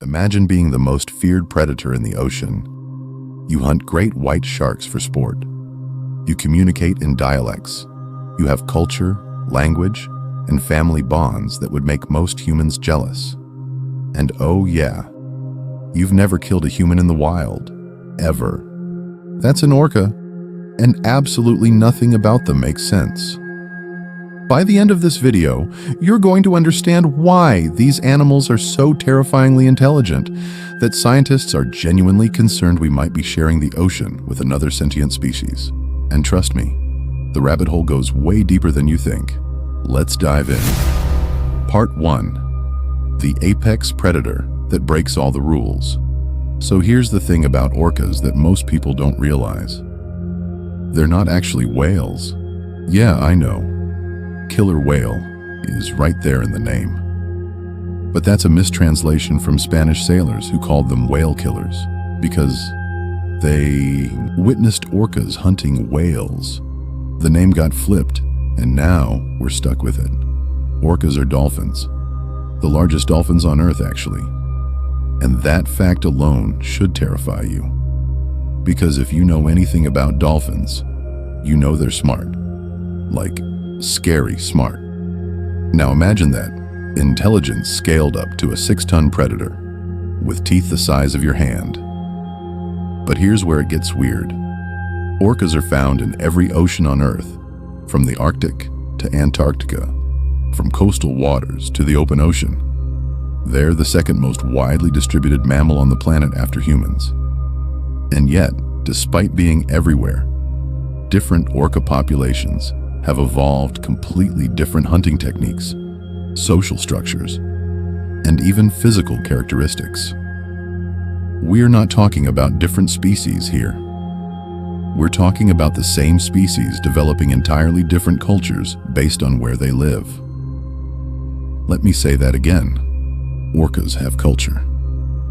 Imagine being the most feared predator in the ocean. You hunt great white sharks for sport. You communicate in dialects. You have culture, language, and family bonds that would make most humans jealous. And oh yeah, you've never killed a human in the wild, ever. That's an orca, and absolutely nothing about them makes sense. By the end of this video, you're going to understand why these animals are so terrifyingly intelligent that scientists are genuinely concerned we might be sharing the ocean with another sentient species. And trust me, the rabbit hole goes way deeper than you think. Let's dive in. Part 1. The apex predator that breaks all the rules. So here's the thing about orcas that most people don't realize. They're not actually whales. Yeah, I know. Killer whale is right there in the name. But that's a mistranslation from Spanish sailors who called them whale killers because they witnessed orcas hunting whales. The name got flipped, and now we're stuck with it. Orcas are dolphins, the largest dolphins on Earth, actually. And that fact alone should terrify you. Because if you know anything about dolphins, you know they're smart. Like, scary smart. Now imagine that, intelligence scaled up to a 6-ton predator, with teeth the size of your hand. But here's where it gets weird. Orcas are found in every ocean on Earth, from the Arctic to Antarctica, from coastal waters to the open ocean. They're the second most widely distributed mammal on the planet after humans. And yet, despite being everywhere, different orca populations have evolved completely different hunting techniques, social structures, and even physical characteristics. We're not talking about different species here. We're talking about the same species developing entirely different cultures based on where they live. Let me say that again. Orcas have culture.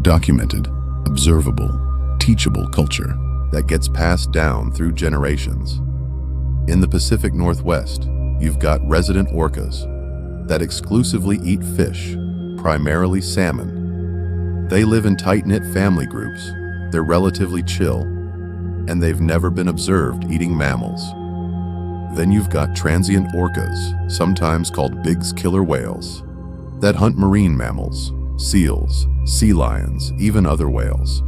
Documented, observable, teachable culture that gets passed down through generations. In the Pacific Northwest, you've got resident orcas that exclusively eat fish, primarily salmon. They live in tight-knit family groups, they're relatively chill, and they've never been observed eating mammals. Then you've got transient orcas, sometimes called big killer whales, that hunt marine mammals, seals, sea lions, even other whales.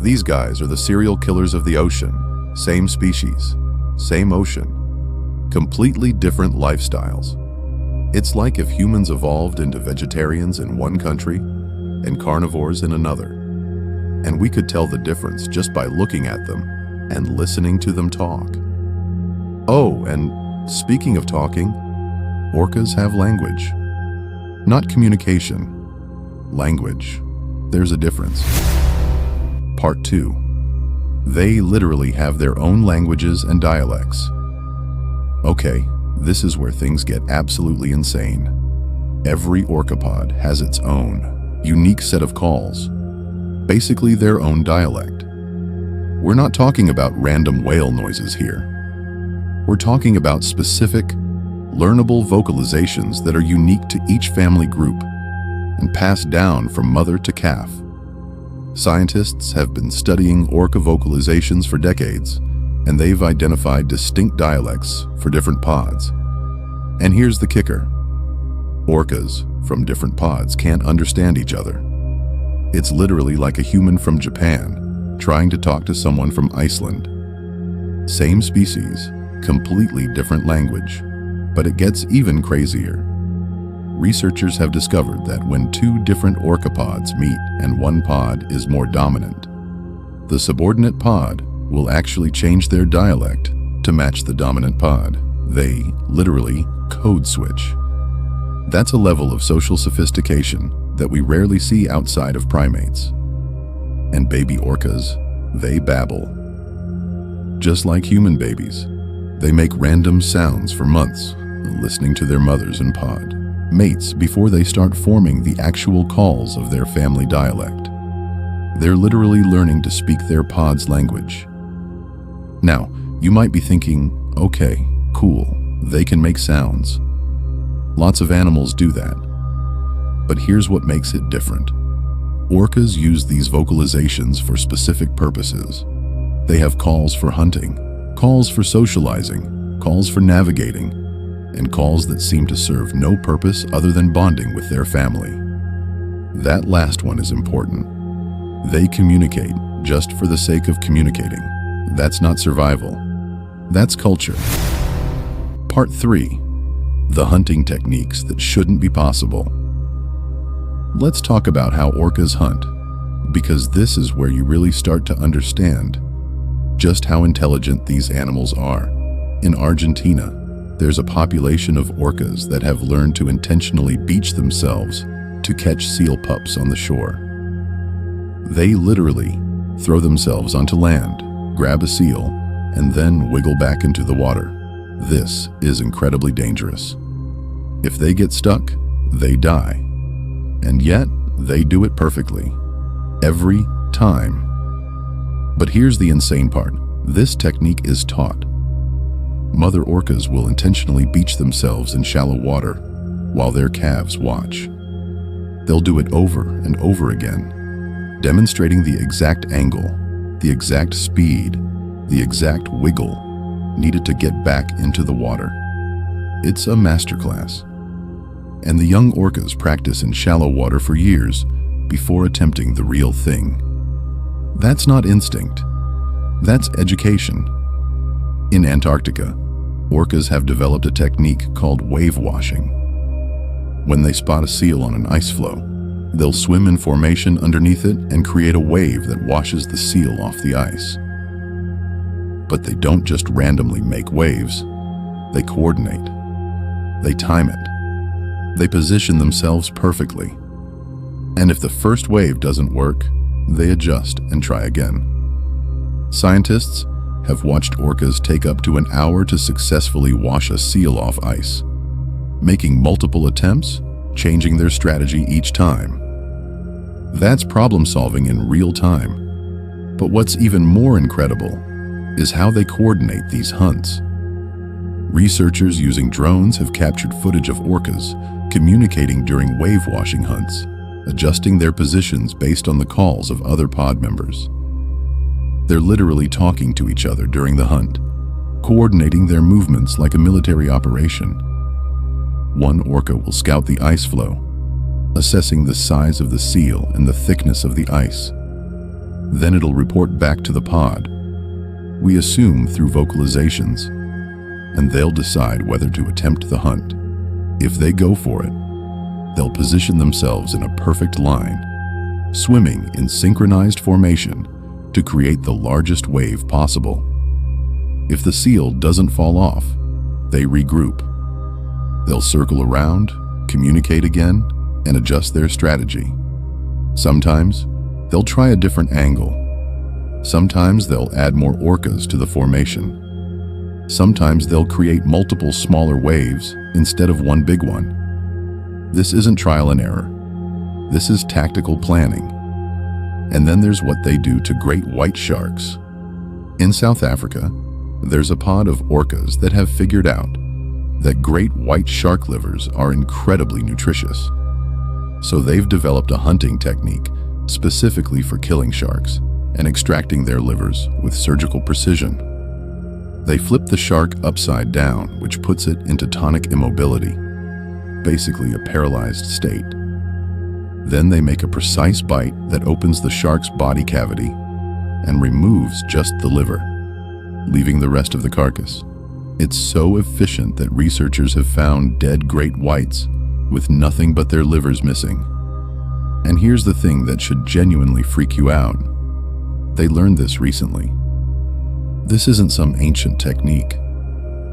These guys are the serial killers of the ocean, same species, same ocean, completely different lifestyles. It's like if humans evolved into vegetarians in one country and carnivores in another. And we could tell the difference just by looking at them and listening to them talk. Oh, and speaking of talking, orcas have language. Not communication, language. There's a difference. Part 2. They literally have their own languages and dialects. Okay, this is where things get absolutely insane. Every orcapod has its own, unique set of calls, basically their own dialect. We're not talking about random whale noises here. We're talking about specific, learnable vocalizations that are unique to each family group and passed down from mother to calf. Scientists have been studying orca vocalizations for decades, and they've identified distinct dialects for different pods. And here's the kicker. Orcas from different pods can't understand each other. It's literally like a human from Japan trying to talk to someone from Iceland. Same species, completely different language, but it gets even crazier. Researchers have discovered that when two different orca pods meet and one pod is more dominant, the subordinate pod will actually change their dialect to match the dominant pod. They literally code switch. That's a level of social sophistication that we rarely see outside of primates. And baby orcas, they babble. Just like human babies, they make random sounds for months, listening to their mothers and pod mates before they start forming the actual calls of their family dialect. They're literally learning to speak their pod's language. Now, you might be thinking, okay, cool, they can make sounds. Lots of animals do that. But here's what makes it different. Orcas use these vocalizations for specific purposes. They have calls for hunting, calls for socializing, calls for navigating, and calls that seem to serve no purpose other than bonding with their family. That last one is important. They communicate just for the sake of communicating. That's not survival. That's culture. Part 3. The hunting techniques that shouldn't be possible. Let's talk about how orcas hunt, because this is where you really start to understand just how intelligent these animals are. In Argentina, there's a population of orcas that have learned to intentionally beach themselves to catch seal pups on the shore. They literally throw themselves onto land, grab a seal, and then wiggle back into the water. This is incredibly dangerous. If they get stuck, they die. And yet, they do it perfectly. Every time. But here's the insane part. This technique is taught. Mother orcas will intentionally beach themselves in shallow water while their calves watch. They'll do it over and over again, demonstrating the exact angle, the exact speed, the exact wiggle needed to get back into the water. It's a masterclass. And the young orcas practice in shallow water for years before attempting the real thing. That's not instinct. That's education. In Antarctica, orcas have developed a technique called wave washing. When they spot a seal on an ice floe, they'll swim in formation underneath it and create a wave that washes the seal off the ice. But they don't just randomly make waves. They coordinate. They time it. They position themselves perfectly. And if the first wave doesn't work, they adjust and try again. Scientists have watched orcas take up to an hour to successfully wash a seal off ice, making multiple attempts, changing their strategy each time. That's problem solving in real time. But what's even more incredible is how they coordinate these hunts. Researchers using drones have captured footage of orcas communicating during wave-washing hunts, adjusting their positions based on the calls of other pod members. They're literally talking to each other during the hunt, coordinating their movements like a military operation. One orca will scout the ice floe, assessing the size of the seal and the thickness of the ice. Then it'll report back to the pod, we assume through vocalizations, and they'll decide whether to attempt the hunt. If they go for it, they'll position themselves in a perfect line, swimming in synchronized formation to create the largest wave possible. If the seal doesn't fall off, they regroup. They'll circle around, communicate again, and adjust their strategy. Sometimes, they'll try a different angle. Sometimes they'll add more orcas to the formation. Sometimes they'll create multiple smaller waves instead of one big one. This isn't trial and error. This is tactical planning. And then there's what they do to great white sharks. In South Africa, there's a pod of orcas that have figured out that great white shark livers are incredibly nutritious. So they've developed a hunting technique specifically for killing sharks and extracting their livers with surgical precision. They flip the shark upside down, which puts it into tonic immobility, basically a paralyzed state. Then they make a precise bite that opens the shark's body cavity and removes just the liver, leaving the rest of the carcass. It's so efficient that researchers have found dead great whites with nothing but their livers missing. And here's the thing that should genuinely freak you out. They learned this recently. This isn't some ancient technique.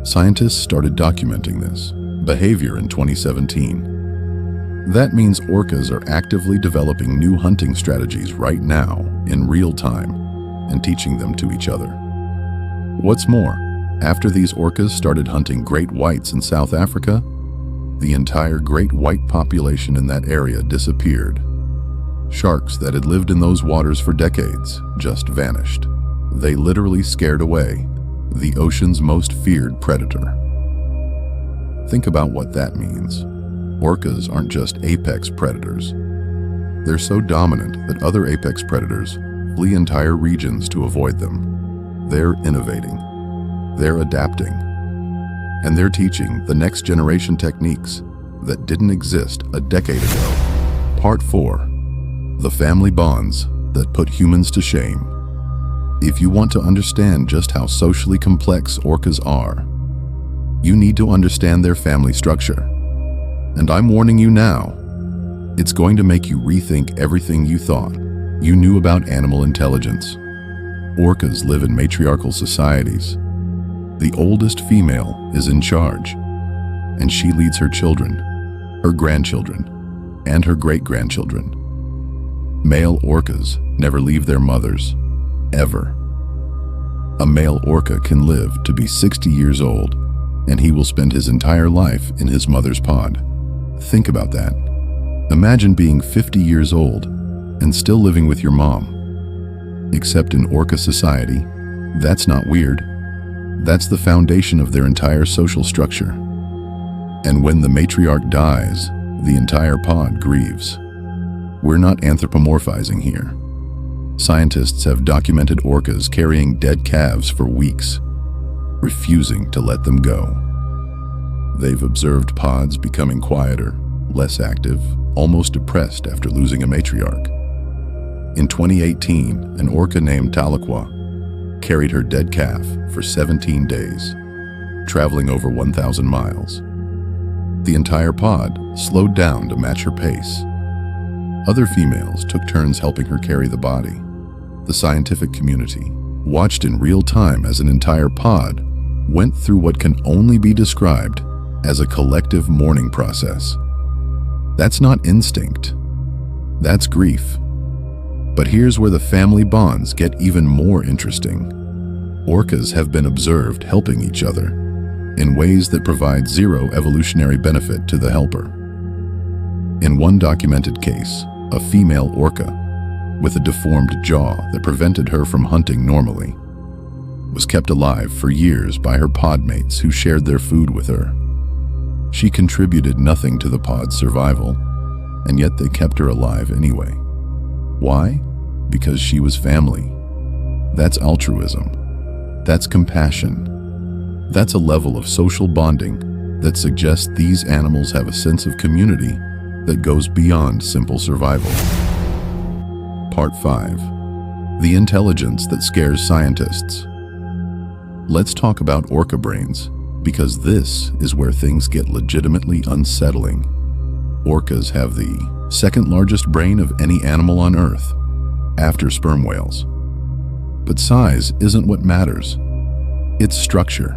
Scientists started documenting this behavior in 2017. That means orcas are actively developing new hunting strategies right now, in real time, and teaching them to each other. What's more, after these orcas started hunting great whites in South Africa, the entire great white population in that area disappeared. Sharks that had lived in those waters for decades just vanished. They literally scared away the ocean's most feared predator. Think about what that means. Orcas aren't just apex predators. They're so dominant that other apex predators flee entire regions to avoid them. They're innovating, they're adapting, and they're teaching the next generation techniques that didn't exist a decade ago. Part 4. The family bonds that put humans to shame. If you want to understand just how socially complex orcas are, you need to understand their family structure. And I'm warning you now, it's going to make you rethink everything you thought you knew about animal intelligence. Orcas live in matriarchal societies. The oldest female is in charge, and she leads her children, her grandchildren, and her great-grandchildren. Male orcas never leave their mothers, ever. A male orca can live to be 60 years old, and he will spend his entire life in his mother's pod. Think about that. Imagine being 50 years old and still living with your mom. Except in orca society, that's not weird. That's the foundation of their entire social structure. And when the matriarch dies, the entire pod grieves. We're not anthropomorphizing here. Scientists have documented orcas carrying dead calves for weeks, refusing to let them go. They've observed pods becoming quieter, less active, almost depressed after losing a matriarch. In 2018, an orca named Tahlequah carried her dead calf for 17 days, traveling over 1,000 miles. The entire pod slowed down to match her pace. Other females took turns helping her carry the body. The scientific community watched in real time as an entire pod went through what can only be described as a collective mourning process. That's not instinct. That's grief. But here's where the family bonds get even more interesting. Orcas have been observed helping each other in ways that provide zero evolutionary benefit to the helper. In one documented case, a female orca with a deformed jaw that prevented her from hunting normally was kept alive for years by her pod mates who shared their food with her. She contributed nothing to the pod's survival, and yet they kept her alive anyway. Why? Because she was family. That's altruism. That's compassion. That's a level of social bonding that suggests these animals have a sense of community that goes beyond simple survival. Part 5. The intelligence that scares scientists. Let's talk about orca brains, because this is where things get legitimately unsettling. Orcas have the second largest brain of any animal on Earth, after sperm whales. But size isn't what matters. It's structure.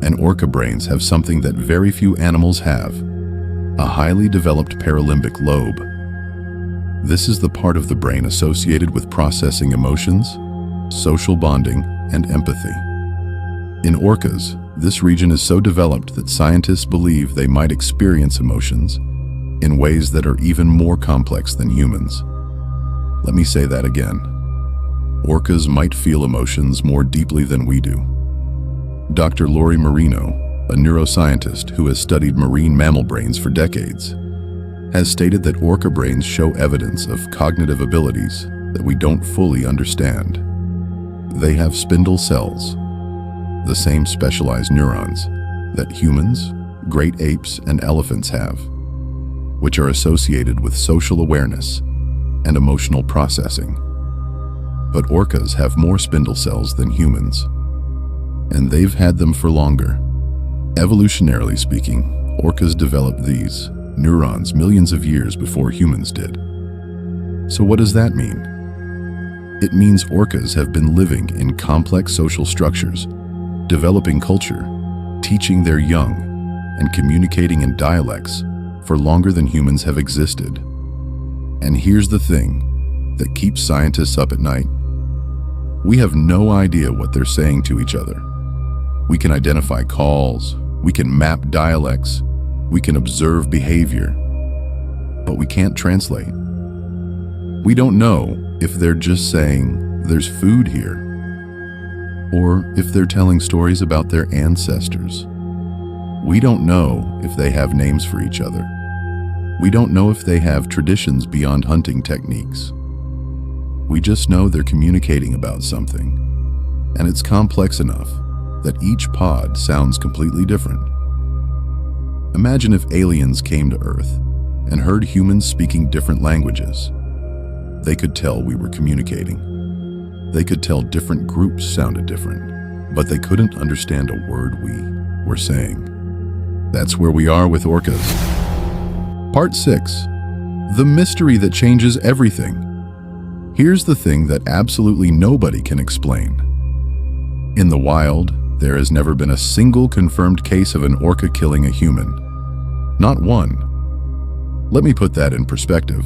And orca brains have something that very few animals have: a highly developed paralimbic lobe. This is the part of the brain associated with processing emotions, social bonding, and empathy. In orcas, this region is so developed that scientists believe they might experience emotions in ways that are even more complex than humans. Let me say that again. Orcas might feel emotions more deeply than we do. Dr. Lori Marino, a neuroscientist who has studied marine mammal brains for decades, has stated that orca brains show evidence of cognitive abilities that we don't fully understand. They have spindle cells, the same specialized neurons that humans, great apes, and elephants have, which are associated with social awareness and emotional processing. But orcas have more spindle cells than humans, and they've had them for longer. Evolutionarily speaking, orcas developed these neurons millions of years before humans did. So what does that mean? It means orcas have been living in complex social structures, developing culture, teaching their young, and communicating in dialects for longer than humans have existed. And here's the thing that keeps scientists up at night. We have no idea what they're saying to each other. We can identify calls, we can map dialects, we can observe behavior, but we can't translate. We don't know if they're just saying, "There's food here," or if they're telling stories about their ancestors. We don't know if they have names for each other. We don't know if they have traditions beyond hunting techniques. We just know they're communicating about something, and it's complex enough that each pod sounds completely different. Imagine if aliens came to Earth and heard humans speaking different languages. They could tell we were communicating. They could tell different groups sounded different, but they couldn't understand a word we were saying. That's where we are with orcas. Part 6. The mystery that changes everything. Here's the thing that absolutely nobody can explain. In the wild, there has never been a single confirmed case of an orca killing a human. Not one. Let me put that in perspective.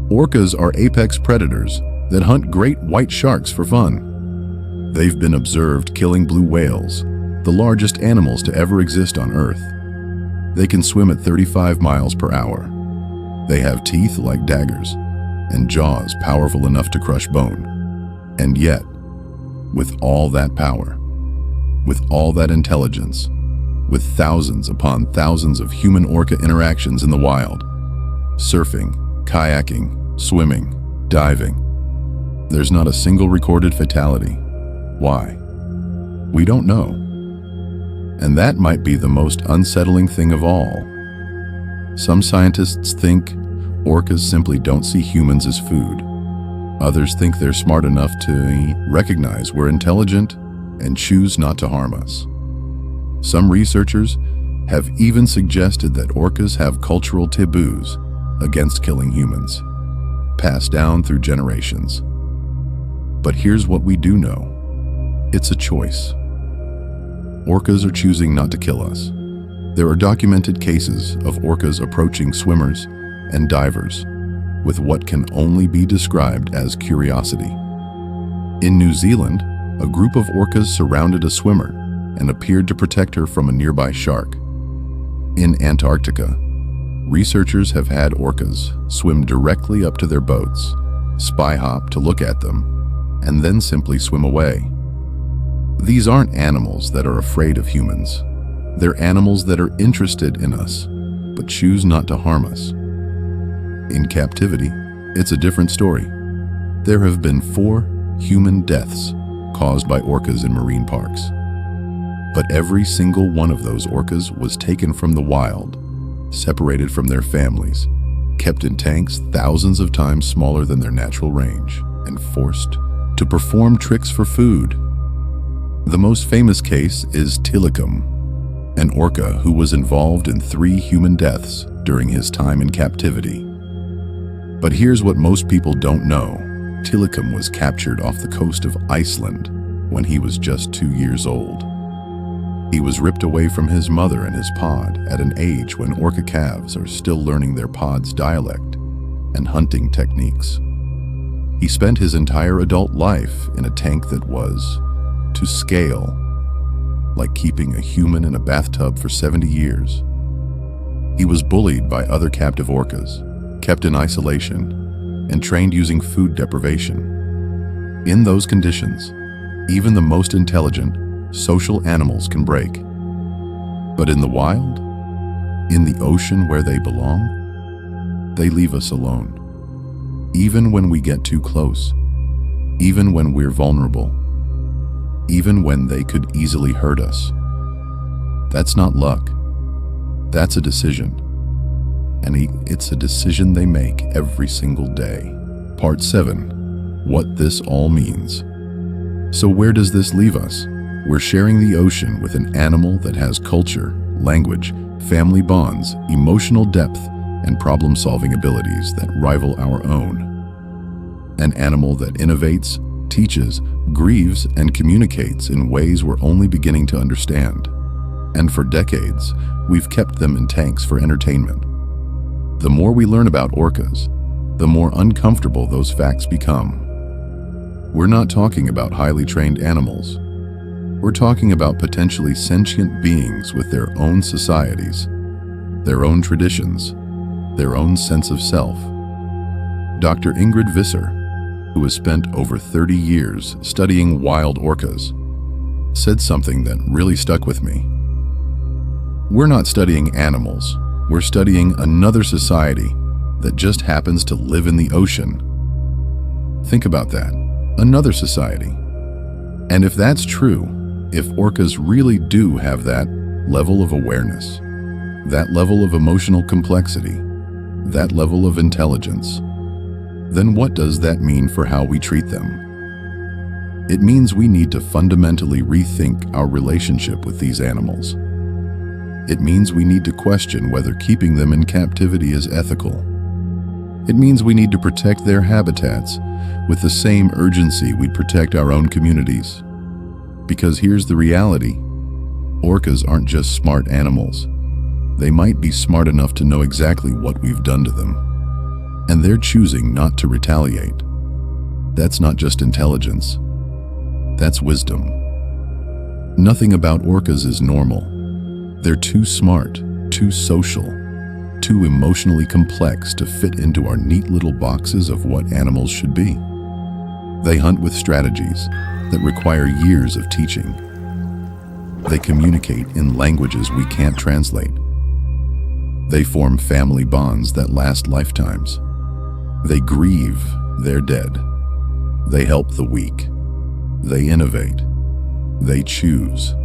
Orcas are apex predators that hunt great white sharks for fun. They've been observed killing blue whales, the largest animals to ever exist on Earth. They can swim at 35 miles per hour. They have teeth like daggers and jaws powerful enough to crush bone. And yet, with all that power, with all that intelligence, with thousands upon thousands of human-orca interactions in the wild, surfing, kayaking, swimming, diving, there's not a single recorded fatality. Why? We don't know. And that might be the most unsettling thing of all. Some scientists think orcas simply don't see humans as food. Others think they're smart enough to recognize we're intelligent and choose not to harm us. Some researchers have even suggested that orcas have cultural taboos against killing humans, passed down through generations. But here's what we do know. It's a choice. Orcas are choosing not to kill us. There are documented cases of orcas approaching swimmers and divers with what can only be described as curiosity. In New Zealand, a group of orcas surrounded a swimmer and appeared to protect her from a nearby shark. In Antarctica, researchers have had orcas swim directly up to their boats, spy hop to look at them, and then simply swim away. These aren't animals that are afraid of humans. They're animals that are interested in us, but choose not to harm us. In captivity, it's a different story. There have been 4 human deaths caused by orcas in marine parks. But every single one of those orcas was taken from the wild, separated from their families, kept in tanks thousands of times smaller than their natural range, and forced to perform tricks for food. The most famous case is Tilikum, an orca who was involved in 3 human deaths during his time in captivity. But here's what most people don't know. Tilikum was captured off the coast of Iceland when he was just 2 years old. He was ripped away from his mother and his pod at an age when orca calves are still learning their pod's dialect and hunting techniques. He spent his entire adult life in a tank that was, to scale, like keeping a human in a bathtub for 70 years. He was bullied by other captive orcas, kept in isolation, and trained using food deprivation. In those conditions, even the most intelligent, social animals can break. But in the wild, in the ocean where they belong, they leave us alone. Even when we get too close, even when we're vulnerable, even when they could easily hurt us. That's not luck. That's a decision. And it's a decision they make every single day. Part 7. What this all means. So where does this leave us? We're sharing the ocean with an animal that has culture, language, family bonds, emotional depth, and problem-solving abilities that rival our own. An animal that innovates, teaches, grieves, and communicates in ways we're only beginning to understand. And for decades, we've kept them in tanks for entertainment. The more we learn about orcas, the more uncomfortable those facts become. We're not talking about highly trained animals. We're talking about potentially sentient beings with their own societies, their own traditions, their own sense of self. Dr. Ingrid Visser, who has spent over 30 years studying wild orcas, said something that really stuck with me. We're not studying animals, We're studying another society that just happens to live in the ocean. Think about that. Another society. And if that's true, if orcas really do have that level of awareness, that level of emotional complexity, that level of intelligence, then what does that mean for how we treat them? It means we need to fundamentally rethink our relationship with these animals. It means we need to question whether keeping them in captivity is ethical. It means we need to protect their habitats with the same urgency we'd protect our own communities. Because here's the reality: orcas aren't just smart animals. They might be smart enough to know exactly what we've done to them. And they're choosing not to retaliate. That's not just intelligence. That's wisdom. Nothing about orcas is normal. They're too smart, too social, too emotionally complex to fit into our neat little boxes of what animals should be. They hunt with strategies that require years of teaching. They communicate in languages we can't translate. They form family bonds that last lifetimes. They grieve their dead. They help the weak. They innovate. They choose.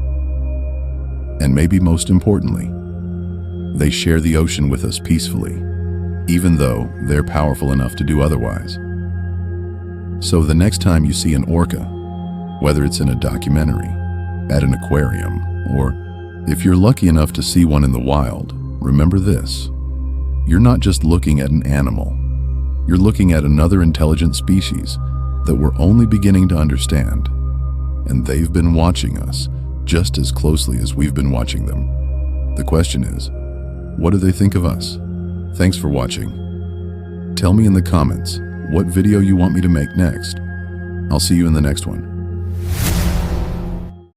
And maybe most importantly, they share the ocean with us peacefully, even though they're powerful enough to do otherwise. So the next time you see an orca, whether it's in a documentary, at an aquarium, or if you're lucky enough to see one in the wild, remember this: you're not just looking at an animal. You're looking at another intelligent species that we're only beginning to understand. And they've been watching us just as closely as we've been watching them. The question is, what do they think of us? Thanks for watching. Tell me in the comments what video you want me to make next. I'll see you in the next one.